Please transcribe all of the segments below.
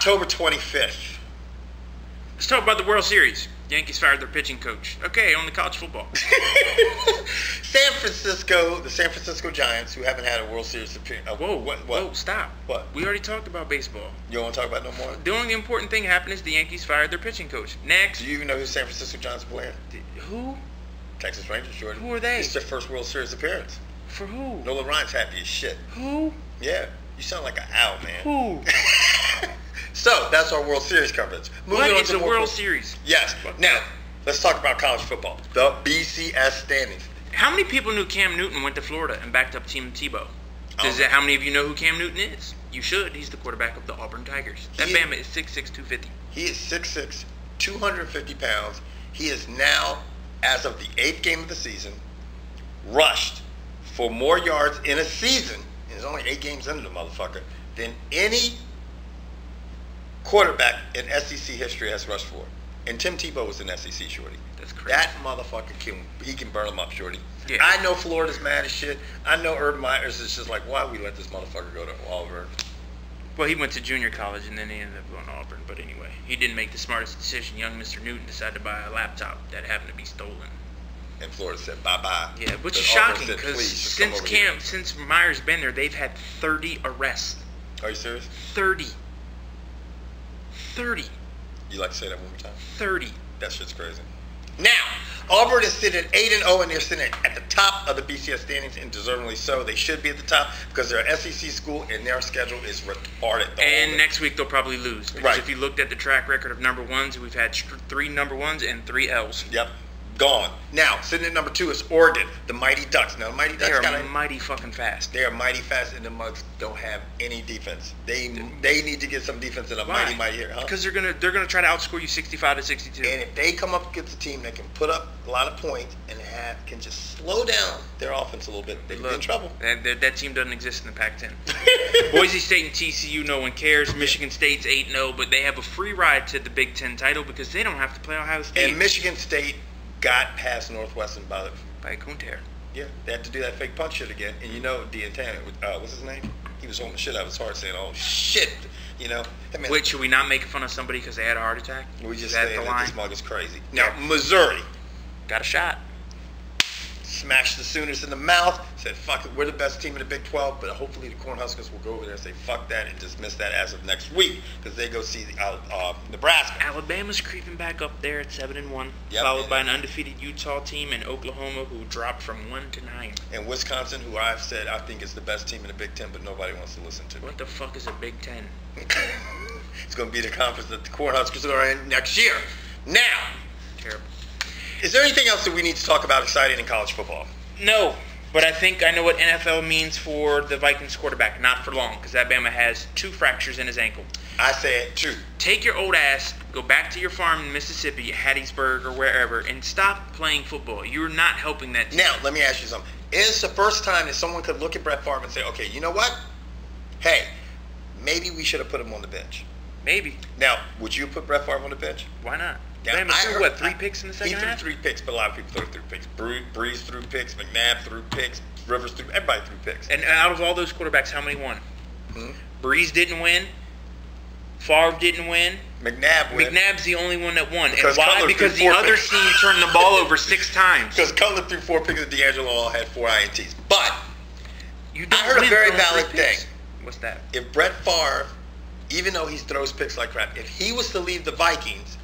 October 25th. Let's talk about the World Series. Yankees fired their pitching coach. Okay, on the college football. The San Francisco Giants, who haven't had a World Series appearance. Whoa, stop. What? We already talked about baseball. You don't want to talk about it no more? The only important thing happened is the Yankees fired their pitching coach. Next. Do you even know who San Francisco Giants are playing? Who? Texas Rangers, Jordan. Who are they? It's their first World Series appearance. For who? Nolan Ryan's happy as shit. Who? Yeah. You sound like an owl, man. Who? So, that's our World Series coverage. What is a World Series? Yes. Now, let's talk about college football. The BCS standings. How many people knew Cam Newton went to Florida and backed up Team Tebow? How many of you know who Cam Newton is? You should. He's the quarterback of the Auburn Tigers. That Bama is 6'6", 250. He is 6'6", 250 pounds. He is now, as of the 8th game of the season, rushed for more yards in a season, and there's only 8 games into the motherfucker, than any quarterback in SEC history has rushed for. And Tim Tebow was an SEC shorty. That's crazy. That motherfucker can burn them up, shorty. Yeah. I know Florida's mad as shit. I know Urban Meyers is just like, why we let this motherfucker go to Auburn? Well, he went to junior college and then he ended up going to Auburn. But anyway, he didn't make the smartest decision. Young Mr. Newton decided to buy a laptop that happened to be stolen. And Florida said bye-bye. Yeah, which is shocking because since Meyer's been there, they've had 30 arrests. Are you serious? 30. You like to say that one more time? 30. That shit's crazy. Now, Auburn is sitting at 8-0, and they're sitting at the top of the BCS standings, and deservedly so. They should be at the top because they're an SEC school, and their schedule is retarded. And next week they'll probably lose. Because if you looked at the track record of number ones, we've had 3 number ones and 3 L's. Yep. Gone. Now, sitting at number 2 is Oregon, the Mighty Ducks. Now, the Mighty Ducks are mighty fucking fast. They are mighty fast, and the Mugs don't have any defense. They need to get some defense in a mighty year, huh? Because they're gonna try to outscore you 65-62. And if they come up against a team that can put up a lot of points and can just slow down their offense a little bit, they can be in trouble. That team doesn't exist in the Pac-10. Boise State and TCU, no one cares. Michigan State's 8-0, but they have a free ride to the Big Ten title because they don't have to play Ohio State. And Michigan State got past Northwestern by a coontair. Yeah, they had to do that fake punch shit again. And you know, what's his name? He was holding the shit out of his heart saying, oh shit, you know. Wait, should we not make fun of somebody because they had a heart attack? We just saying that this mug is crazy. Now, Missouri got a shot. Smashed the Sooners in the mouth, said, fuck it, we're the best team in the Big 12, but hopefully the Cornhuskers will go over there and say, fuck that, and dismiss that as of next week, because they go see Nebraska. Alabama's creeping back up there at 7-1, followed by an undefeated Utah team and Oklahoma, who dropped from 1 to 9. And Wisconsin, who I've said I think is the best team in the Big 10, but nobody wants to listen to. What the fuck is a Big 10? It's going to be the conference that the Cornhuskers are in next year. Now, terrible. Is there anything else that we need to talk about exciting in college football? No, but I think I know what NFL means for the Vikings quarterback. Not for long, because that Bama has 2 fractures in his ankle. I say it too. Take your old ass, go back to your farm in Mississippi, Hattiesburg, or wherever, and stop playing football. You're not helping that team. Now, let me ask you something. Is the first time that someone could look at Brett Favre and say, okay, you know what? Hey, maybe we should have put him on the bench. Maybe. Now, would you put Brett Favre on the bench? Why not? Yeah, Bama threw, 3 picks in the second half? He threw 3 picks, but a lot of people threw 3 picks. Breeze threw picks, McNabb threw picks, Rivers threw, everybody threw picks. And out of all those quarterbacks, how many won? Breeze didn't win. Favre didn't win. McNabb won. McNabb's the only one that won. And why? Because the other team turned the ball over 6 times. Because Cutler threw 4 picks and D'Angelo all had 4 INTs. But I heard a very valid thing. What's that? If Brett Favre, even though he throws picks like crap, if he was to leave the Vikings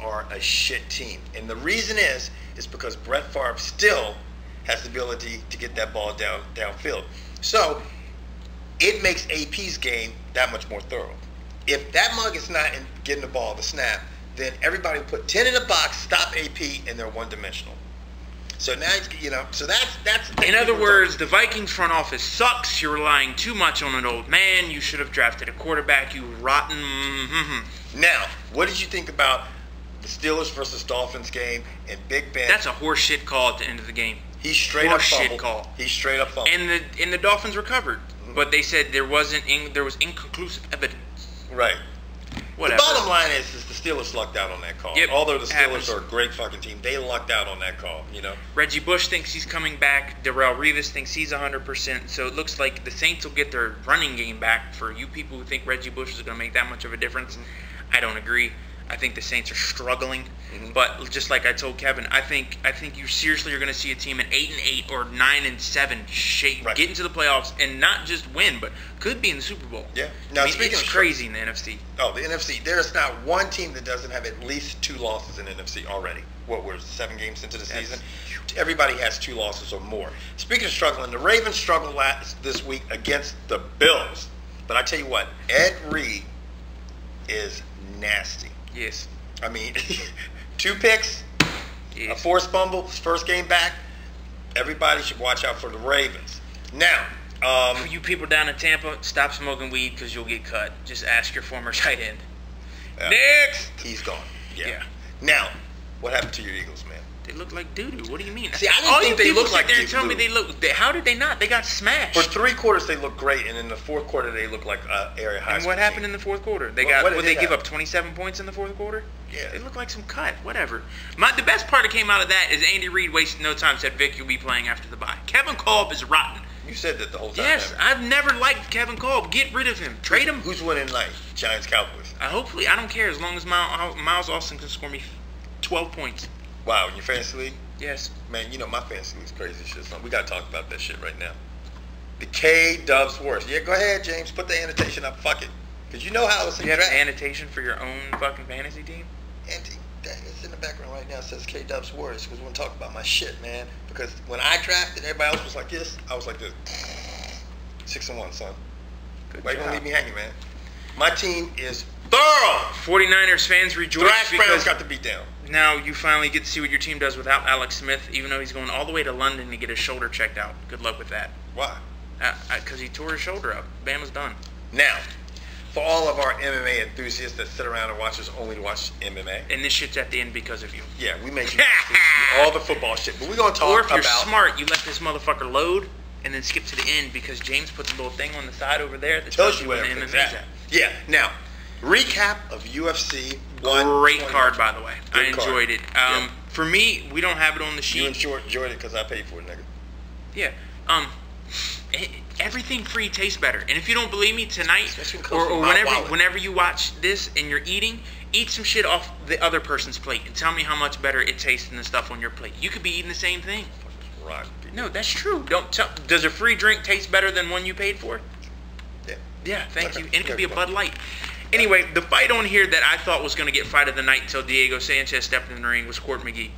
are a shit team. And the reason is because Brett Favre still has the ability to get that ball downfield. So it makes AP's game that much more thorough. If that mug is not getting the ball, the snap, then everybody will put 10 in the box, stop AP, and they're one-dimensional. So now, so that's. In other words, the Vikings front office sucks. You're relying too much on an old man. You should have drafted a quarterback, you rotten. Now, what did you think about the Steelers versus Dolphins game and Big Ben? That's a horseshit call at the end of the game. He straight up fumbled. Call. He straight up fumbled. And the Dolphins recovered, but they said there was inconclusive evidence. Right. Whatever. The bottom line is the Steelers lucked out on that call. Yep, Although the Steelers happens. are a great fucking team, they lucked out on that call, you know? Reggie Bush thinks he's coming back. Darrelle Revis thinks he's 100%. So it looks like the Saints will get their running game back. For you people who think Reggie Bush is going to make that much of a difference, I don't agree. I think the Saints are struggling. But just like I told Kevin, I think you seriously are going to see a team at 8-8 or 9-7 shape, get into the playoffs and not just win, but could be in the Super Bowl. Yeah. Now, speaking it's of crazy in the NFC. Oh, the NFC. There's not one team that doesn't have at least 2 losses in the NFC already. What, we're 7 games into the season? Everybody has 2 losses or more. Speaking of struggling, the Ravens struggled this week against the Bills. But I tell you what, Ed Reed is nasty. Yes. I mean, 2 picks, a forced fumble, his first game back. Everybody should watch out for the Ravens. Now, for you people down in Tampa, stop smoking weed because you'll get cut. Just ask your former tight end. Next! He's gone. Yeah. Now, what happened to your Eagles, man? They look like doo-doo. What do you mean? See, I didn't think they looked like doo-doo. Tell me they look. How did they not? They got smashed. For 3 quarters, they looked great, and in the 4th quarter, they looked like area high. And what happened in the 4th quarter? They give up 27 points in the 4th quarter? Yeah. They look like some cut. Whatever. The best part that came out of that is Andy Reid wasted no time. Said Vic, you'll be playing after the bye. Kevin Kolb is rotten. You said that the whole time. Yes, I've never liked Kevin Kolb. Get rid of him. Trade him. Who's winning tonight? Giants, Cowboys. Hopefully, I don't care as long as Miles Austin can score me 12 points. Wow, in your fantasy league? Yes. Man, you know my fantasy league's crazy shit. So we got to talk about that shit right now. The K-Dubs Wars. Yeah, go ahead, James. Put the annotation up. Fuck it. Because you know how it's in You have draft. an annotation for your own fucking fantasy team? It's in the background right now. It says K-Dubs Wars. Because we want to talk about my shit, man. Because when I drafted, everybody else was like this. I was like this. 6-1, son. Why you gonna leave me hanging, man? My team is thorough. 49ers fans rejoice Thrash Browns because got the beat down. now you finally get to see what your team does without Alex Smith, even though he's going all the way to London to get his shoulder checked out. Good luck with that. Why? Because he tore his shoulder up. Bama's done. Now, for all of our MMA enthusiasts that sit around and watch us only to watch MMA. And this shit's at the end because of you. Yeah, we make you all the football shit. But we're going to talk Or if you're about... smart, you let this motherfucker load and then skip to the end because James put the little thing on the side over there that tells you when where the everything's MMA's at. at. Yeah, now, recap of UFC. Great card, by the way. I enjoyed it. Yeah. For me, we don't have it on the sheet. You enjoyed it because I paid for it, nigga. Yeah. Everything free tastes better. And if you don't believe me, tonight or whenever you watch this and you're eating, eat some shit off the other person's plate and tell me how much better it tastes than the stuff on your plate. You could be eating the same thing. No, that's true. Does a free drink taste better than one you paid for? Yeah. Yeah, thank you. And it could be a Bud Light. Anyway, the fight on here that I thought was going to get fight of the night until Diego Sanchez stepped in the ring was Court McGee.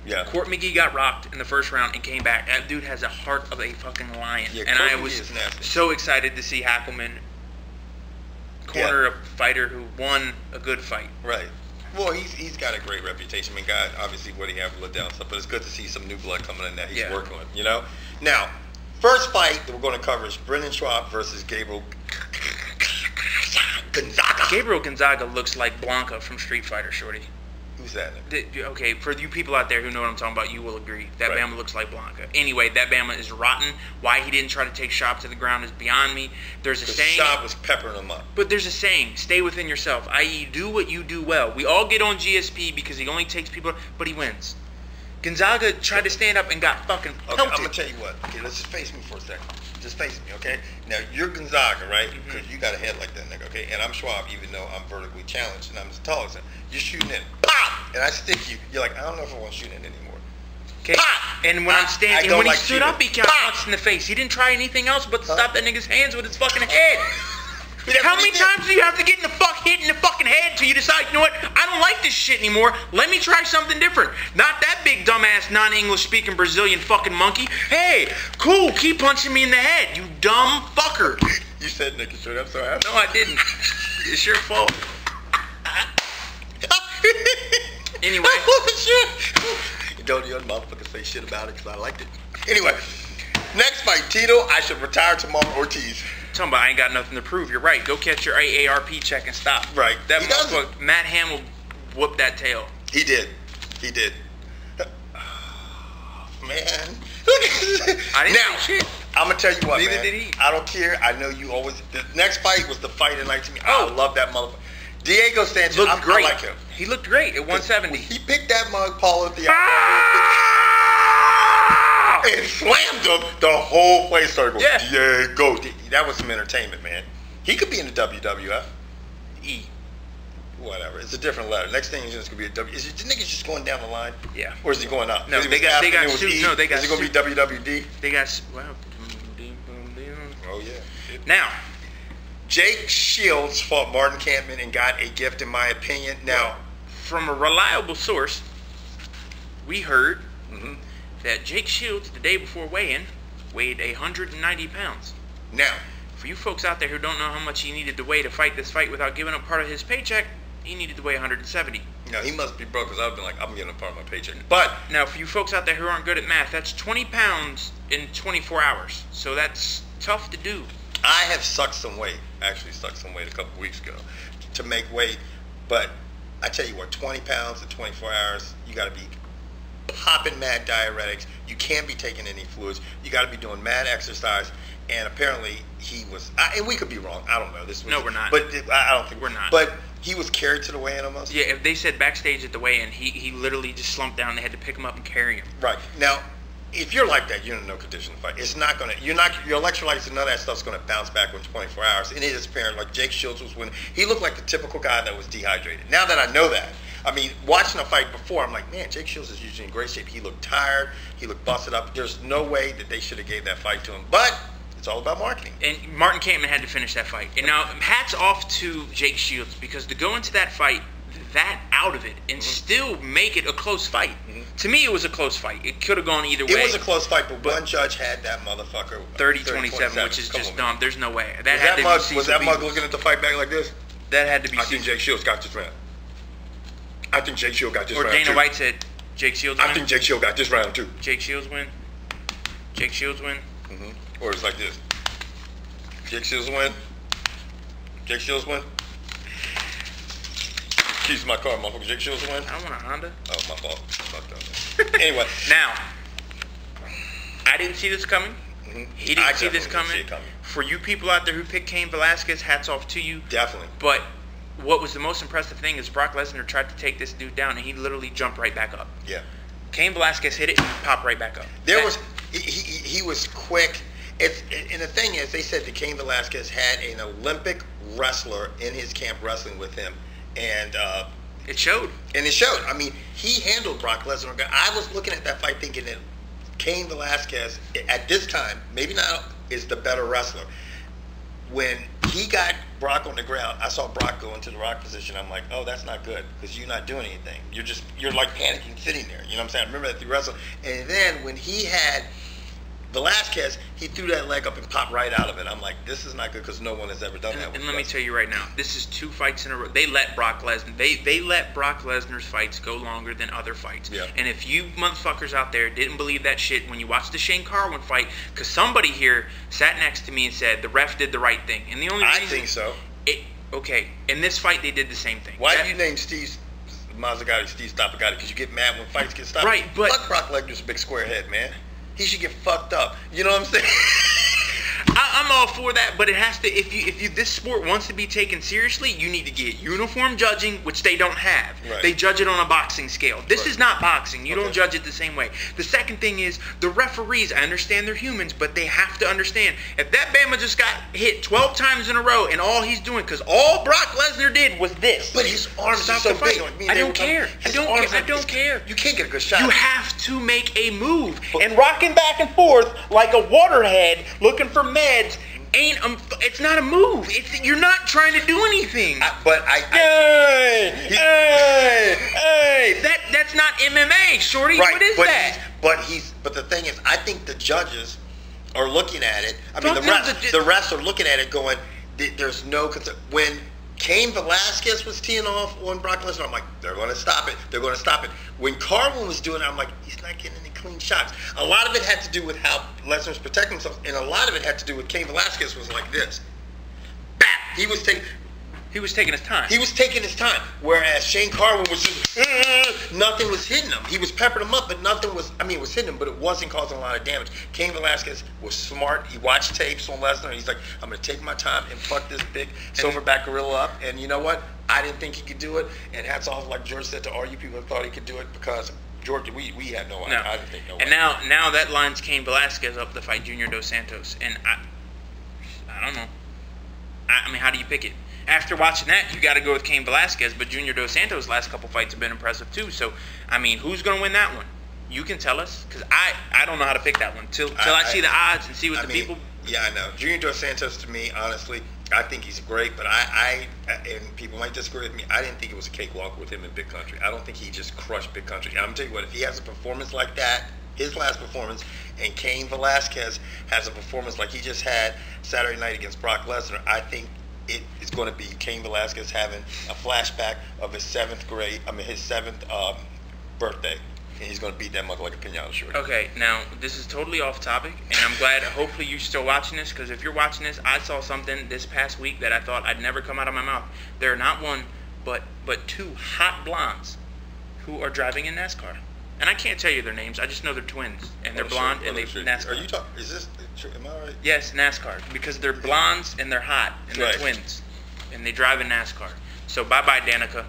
Yeah. Court McGee got rocked in the first round and came back. That dude has a heart of a fucking lion. Yeah, and Court I McGee was is nasty. so excited to see Hackelman corner a fighter who won a good fight. Right. Well, he's got a great reputation. I mean, God, obviously what he had let down stuff, but it's good to see some new blood coming in that he's working with, you know? Now, first fight that we're going to cover is Brendan Schwab versus Gabriel Gonzaga. Gabriel Gonzaga looks like Blanca from Street Fighter, shorty. Who's that? Okay, for you people out there who know what I'm talking about, you will agree. That Right. Bama looks like Blanca. Anyway, that Bama is rotten. Why he didn't try to take Schwab to the ground is beyond me. There's a saying. Schwab was peppering him up. But there's a saying, stay within yourself, i.e. do what you do well. We all get on GSP because he only takes people, but he wins. Gonzaga tried to stand up and got fucking pelted. Okay, I'm going to tell you what. Okay, let's just face me for a second. Just face me, okay? Now, you're Gonzaga, right? Because you got a head like that, nigga, okay? And I'm Schwab, even though I'm vertically challenged and I'm as tall as him. You're shooting in. Pop! And I stick you. You're like, I don't know if I want to shoot in anymore. Okay. Pop! And when I'm standing, and when he stood up, he got Pop! punched in the face. He didn't try anything else but to stop that nigga's hands with his fucking head. How many times do you have to get hit in the fucking head till you decide, you know what, I don't like this shit anymore. Let me try something different. Not that big dumbass non-English speaking Brazilian fucking monkey. Hey, cool, keep punching me in the head, you dumb fucker. You said nigga shit. I'm so happy. No, I didn't. It's your fault. Anyway. You don't you motherfucker say shit about it because I liked it. Anyway, next fight, Tito. I should retire tomorrow. Ortiz. Talking about I ain't got nothing to prove. You're right. Go catch your AARP check and stop. Right. That motherfucker, Matt Hamill whooped that tail. He did. He did. Man. I didn't say shit. I'm going to tell you what, Neither man. did he. I don't care. I know you always... The next fight was the fight of the night to me. Oh. I love that motherfucker. Diego Sanchez looked great. I like him. He looked great at 170. He picked that mug, Paul, at the and slammed him. The whole place started going, Diego. That was some entertainment, man. He could be in the WWF. Whatever. It's a different letter. Next thing is just going to be a W. Is it the niggas just going down the line? Yeah. Or is he going up? No, they got sued. No, they got Is it going to be WWD? They got, wow. Oh, yeah. Now, Jake Shields fought Martin Kampman and got a gift, in my opinion. Now, from a reliable source, we heard that Jake Shields, the day before weigh-in, weighed 190 pounds. Now, for you folks out there who don't know how much he needed to weigh to fight this fight without giving up part of his paycheck, he needed to weigh 170. No, he must be broke, because I would have been like, I'm getting a part of my paycheck. But now, for you folks out there who aren't good at math, that's 20 pounds in 24 hours. So that's tough to do. I have sucked some weight. Actually sucked some weight a couple weeks ago to make weight. But I tell you what, 20 pounds in 24 hours, you got to be popping mad diuretics. You can't be taking any fluids. You got to be doing mad exercise. And apparently he was, and we could be wrong. I don't know. This was, no, we're not. But I don't think we're not. But he was carried to the weigh-in almost. Yeah, if they said backstage at the weigh-in, he literally just slumped down. They had to pick him up and carry him. Right. Now, if you're like that, you're in no condition to fight. It's not gonna. Your electrolytes and none of that stuff's gonna bounce back within 24 hours. And it is apparent. Like Jake Shields was winning. He looked like the typical guy that was dehydrated. Now that I know that, I mean, watching a fight before, I'm like, man, Jake Shields is usually in great shape. He looked tired. He looked busted up. There's no way that they should have gave that fight to him. But it's all about marketing. And Martin Kampman had to finish that fight. And now, hats off to Jake Shields, because to go into that fight that out of it and still make it a close fight. To me, it was a close fight. It could have gone either way. It was a close fight, but one judge had that motherfucker 30-27, which is just dumb. There's no way. Was that mug looking at the fight back like this? That had to be. I think Jake Shields got this round. I think Jake Shields got this round. Or Dana White said Jake Shields win. I think Jake Shields got this round too. Jake Shields win. Jake Shields win. Or it's like this. Jake Shields win. Jake Shields win. Keys to my car, motherfucker. Jake Shields win. I don't want a Honda. Oh, my fault. Anyway. Now, I didn't see this coming. He didn't see this coming. For you people out there who picked Cain Velasquez, hats off to you. Definitely. But what was the most impressive thing is Brock Lesnar tried to take this dude down, and he literally jumped right back up. Yeah. Cain Velasquez hit it, and he popped right back up. He was quick. And the thing is, they said that Cain Velasquez had an Olympic wrestler in his camp wrestling with him. And it showed. And it showed. I mean, he handled Brock Lesnar. I was looking at that fight thinking that Cain Velasquez, at this time, maybe now, is the better wrestler. When he got Brock on the ground, I saw Brock go into the rock position. I'm like, oh, that's not good, because you're not doing anything. You're like panicking sitting there. You know what I'm saying? I remember that through wrestling. And then when he had Velasquez, he threw that leg up and popped right out of it. I'm like, this is not good, because no one has ever done that. And let me tell you right now, this is 2 fights in a row. They let Brock Lesnar. They let Brock Lesnar's fights go longer than other fights. Yeah. And if you motherfuckers out there didn't believe that shit when you watched the Shane Carwin fight, because somebody here sat next to me and said the ref did the right thing, and the only reason, I think so. Okay, in this fight they did the same thing. Why do you name Steve Mazzagatti Steve Stoppagatti? Because you get mad when fights get stopped. Right, but fuck Brock Lesnar's a big square head, man. He should get fucked up. You know what I'm saying? I'm all for that, but it has to. If you this sport wants to be taken seriously, you need to get uniform judging, which they don't have. Right. They judge it on a boxing scale. This is not boxing. You don't judge it the same way. The second thing is the referees. I understand they're humans, but they have to understand if that Bama just got hit 12 times in a row, and all he's doing, because all Brock Lesnar did was this. But his arms are so big. I don't care. I don't care. You can't get a good shot. You have to make a move. And rocking back and forth like a waterhead looking for meds it's not a move. You're not trying to do anything. That's not MMA, shorty. Right, what is that? But the thing is, I think the judges are looking at it. I mean, the refs are looking at it going, there's no concern. When Cain Velasquez was teeing off on Brock Lesnar, I'm like, they're going to stop it. They're going to stop it. When Carwin was doing it, I'm like, he's not getting any clean shots. A lot of it had to do with how Lesnar's protecting himself, and a lot of it had to do with Cain Velasquez was like this. Bap! He was taking his time. He was taking his time. Whereas Shane Carwin was just, nothing was hitting him. He was peppering him up, but nothing was, it was hitting him, but it wasn't causing a lot of damage. Cain Velasquez was smart. He watched tapes on Lesnar, and he's like, I'm going to take my time and fuck this big silverback gorilla up. And you know what? I didn't think he could do it, and hats off, like George said, to all you people who thought he could do it, because George, we had no idea. I didn't think no way. And now that lines Cain Velasquez up to fight Junior Dos Santos, and I don't know. I mean, how do you pick it? After watching that, you got to go with Cain Velasquez, but Junior Dos Santos' last couple fights have been impressive too. So, I mean, who's going to win that one? You can tell us, because I don't know how to pick that one till I see the odds and see what people. Yeah, I know. Junior Dos Santos, to me, honestly, I think he's great, but and people might disagree with me, I didn't think it was a cakewalk with him in Big Country. I don't think he just crushed Big Country. I'm going to tell you what, if he has a performance like that, his last performance, and Cain Velasquez has a performance like he just had Saturday night against Brock Lesnar, I think it is going to be Cain Velasquez having a flashback of his seventh birthday. And he's going to beat that mother like a pinata shorty. Okay, now this is totally off topic, and I'm glad. Hopefully you're still watching this, because if you're watching this, I saw something this past week that I thought I'd never come out of my mouth. There are not one, but two hot blondes who are driving in NASCAR, and I can't tell you their names. I just know they're twins, and they're blonde, and they NASCAR. Are you talking? Is this? Am I right? Yes, NASCAR, because they're blondes and they're hot and they're twins, and they drive in NASCAR. So bye bye Danica.